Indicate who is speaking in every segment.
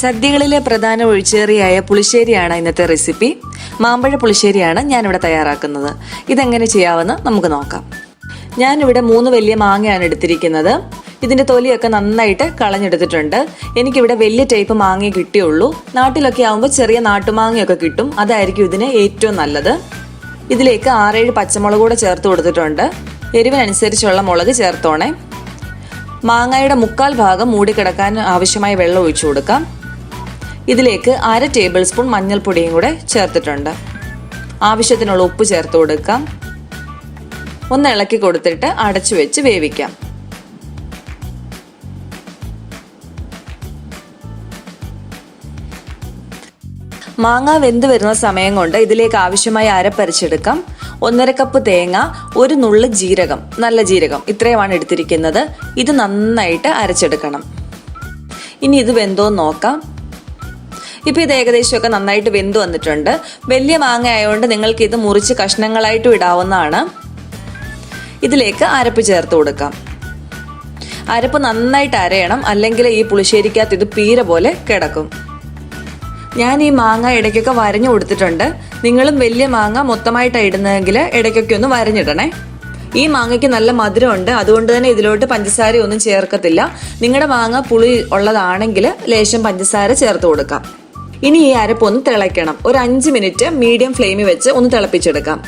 Speaker 1: സദ്യകളിലെ പ്രധാന ഒഴിച്ചേറിയായ പുളിശ്ശേരിയാണ് ഇന്നത്തെ റെസിപ്പി. മാമ്പഴ പുളിശ്ശേരിയാണ് ഞാനിവിടെ തയ്യാറാക്കുന്നത്. ഇതെങ്ങനെ ചെയ്യാമെന്ന് നമുക്ക് നോക്കാം. ഞാനിവിടെ 3 വലിയ മാങ്ങയാണ് എടുത്തിരിക്കുന്നത്. ഇതിൻ്റെ തൊലിയൊക്കെ നന്നായിട്ട് കളഞ്ഞെടുത്തിട്ടുണ്ട്. എനിക്കിവിടെ വലിയ ടൈപ്പ് മാങ്ങ കിട്ടിയുള്ളൂ. നാട്ടിലൊക്കെ ആകുമ്പോൾ ചെറിയ നാട്ടുമാങ്ങയൊക്കെ കിട്ടും. അതായിരിക്കും ഇതിന് ഏറ്റവും നല്ലത്. ഇതിലേക്ക് 6-7 പച്ചമുളക് കൂടെ ചേർത്ത് കൊടുത്തിട്ടുണ്ട്. എരിവിനനുസരിച്ചുള്ള മുളക് ചേർത്തോണേ. മാങ്ങയുടെ 1/4 ഭാഗം മൂടിക്കിടക്കാൻ ആവശ്യമായ വെള്ളം ഒഴിച്ചു കൊടുക്കാം. ഇതിലേക്ക് 1/2 ടേബിൾ സ്പൂൺ മഞ്ഞൾപ്പൊടിയും കൂടെ ചേർത്തിട്ടുണ്ട്. ആവശ്യത്തിനുള്ള ഉപ്പ് ചേർത്ത് കൊടുക്കാം. ഒന്ന് ഇളക്കി കൊടുത്തിട്ട് അടച്ചു വെച്ച് വേവിക്കാം. മാങ്ങ വെന്ത് വരുന്ന സമയം കൊണ്ട് ഇതിലേക്ക് ആവശ്യമായ അരപ്പരച്ചെടുക്കാം. 1/2 കപ്പ് തേങ്ങ, 1 നുള്ള് ജീരകം, നല്ല ജീരകം, ഇത്രയുമാണ് എടുത്തിരിക്കുന്നത്. ഇത് നന്നായിട്ട് അരച്ചെടുക്കണം. ഇനി ഇത് വെന്തോന്ന് നോക്കാം. ഇപ്പോൾ ഇത് ഏകദേശമൊക്കെ നന്നായിട്ട് വെന്ത് വന്നിട്ടുണ്ട്. വലിയ മാങ്ങ ആയതുകൊണ്ട് നിങ്ങൾക്ക് ഇത് മുറിച്ച് കഷ്ണങ്ങളായിട്ടും ഇടാവുന്നതാണ്. ഇതിലേക്ക് അരപ്പ് ചേർത്ത് കൊടുക്കാം. അരപ്പ് നന്നായിട്ട് അരയണം, അല്ലെങ്കിൽ ഈ പുളിശ്ശേരിക്കകത്ത് ഇത് പീര പോലെ കിടക്കും. ഞാൻ ഈ മാങ്ങ ഇടയ്ക്കൊക്കെ വരഞ്ഞു കൊടുത്തിട്ടുണ്ട്. നിങ്ങളും വലിയ മാങ്ങ മൊത്തമായിട്ടാണ് ഇടുന്നതെങ്കിൽ ഇടയ്ക്കൊക്കെ ഒന്ന് വരഞ്ഞിടണേ. ഈ മാങ്ങയ്ക്ക് നല്ല മധുരമുണ്ട്, അതുകൊണ്ട് തന്നെ ഇതിലോട്ട് പഞ്ചസാര ഒന്നും ചേർക്കത്തില്ല. നിങ്ങളുടെ മാങ്ങ പുളി ഉള്ളതാണെങ്കിൽ ലേശം പഞ്ചസാര ചേർത്ത് കൊടുക്കാം. ഇനി ഈ അരപ്പൊന്ന് തിളയ്ക്കണം. ഒരു 5 മിനിറ്റ് മീഡിയം ഫ്ലെയിമിൽ വെച്ച് ഒന്ന് തിളപ്പിച്ചെടുക്കാം.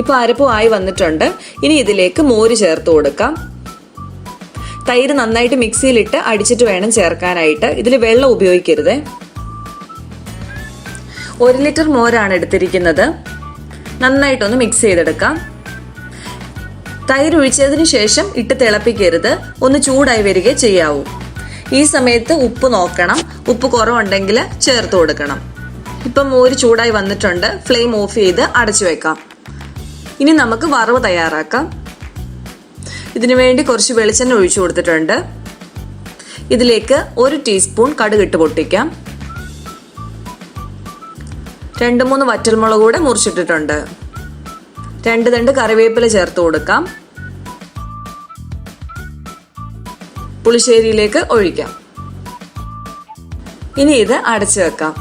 Speaker 1: ഇപ്പോൾ അരപ്പ് ആയി വന്നിട്ടുണ്ട്. ഇനി ഇതിലേക്ക് മോര് ചേർത്ത് കൊടുക്കാം. തൈര് നന്നായിട്ട് മിക്സിയിലിട്ട് അടിച്ചിട്ട് വേണം ചേർക്കാനായിട്ട്. ഇതിൽ വെള്ളം ഉപയോഗിക്കരുത്. 1 ലിറ്റർ മോരാണ് എടുത്തിരിക്കുന്നത്. നന്നായിട്ടൊന്ന് മിക്സ് ചെയ്തെടുക്കാം. തൈര് ഒഴിച്ചതിന് ശേഷം ഇട്ട് തിളപ്പിക്കരുത്. ഒന്ന് ചൂടായി വരികയെ ചെയ്യാവൂ. ഈ സമയത്ത് ഉപ്പ് നോക്കണം. ഉപ്പ് കുറവുണ്ടെങ്കിൽ ചേർത്ത് കൊടുക്കണം. ഇപ്പം മോര് ചൂടായി വന്നിട്ടുണ്ട്. ഫ്ലെയിം ഓഫ് ചെയ്ത് അടച്ചു വെക്കാം. ഇനി നമുക്ക് വറവ് തയ്യാറാക്കാം. ഇതിനു വേണ്ടി കുറച്ച് വെളിച്ചെണ്ണ ഒഴിച്ചു കൊടുത്തിട്ടുണ്ട്. ഇതിലേക്ക് 1 ടീസ്പൂൺ കടുക് ഇട്ട് പൊട്ടിക്കാം. 2-3 വറ്റൽമുളക് കൂടെ മുറിച്ചിട്ടിട്ടുണ്ട്. 2 തണ്ട് കറിവേപ്പില ചേർത്ത് കൊടുക്കാം. പുളിശ്ശേരിയിലേക്ക് ഒഴിക്കാം. ഇനി ഇത് അടച്ചു വെക്കാം.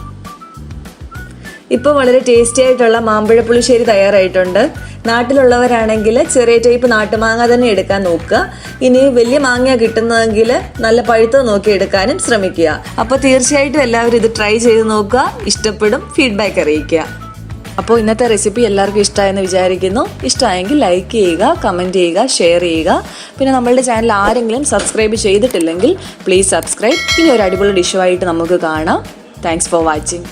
Speaker 1: ഇപ്പോൾ വളരെ ടേസ്റ്റി ആയിട്ടുള്ള മാമ്പഴ പുളിശ്ശേരി തയ്യാറായിട്ടുണ്ട്. നാട്ടിലുള്ളവരാണെങ്കിൽ ചെറിയ ടൈപ്പ് നാട്ടുമാങ്ങ തന്നെ എടുക്കാൻ നോക്കുക. ഇനി വലിയ മാങ്ങ കിട്ടുന്നതെങ്കിൽ നല്ല പഴുത്തത് നോക്കി എടുക്കാനും ശ്രമിക്കുക. അപ്പോൾ തീർച്ചയായിട്ടും എല്ലാവരും ഇത് ട്രൈ ചെയ്ത് നോക്കുക. ഇഷ്ടപ്പെടും. ഫീഡ്ബാക്ക് അറിയിക്കുക. അപ്പോൾ ഇന്നത്തെ റെസിപ്പി എല്ലാവർക്കും ഇഷ്ടമായെന്ന് വിചാരിക്കുന്നു. ഇഷ്ടമായെങ്കിൽ ലൈക്ക് ചെയ്യുക, കമൻറ്റ് ചെയ്യുക, ഷെയർ ചെയ്യുക. പിന്നെ നമ്മളുടെ ചാനൽ ആരെങ്കിലും സബ്സ്ക്രൈബ് ചെയ്തിട്ടില്ലെങ്കിൽ പ്ലീസ് സബ്സ്ക്രൈബ്. ഇനി ഒരു അടിപൊളി ഡിഷുമായിട്ട് നമുക്ക് കാണാം. Thanks for watching.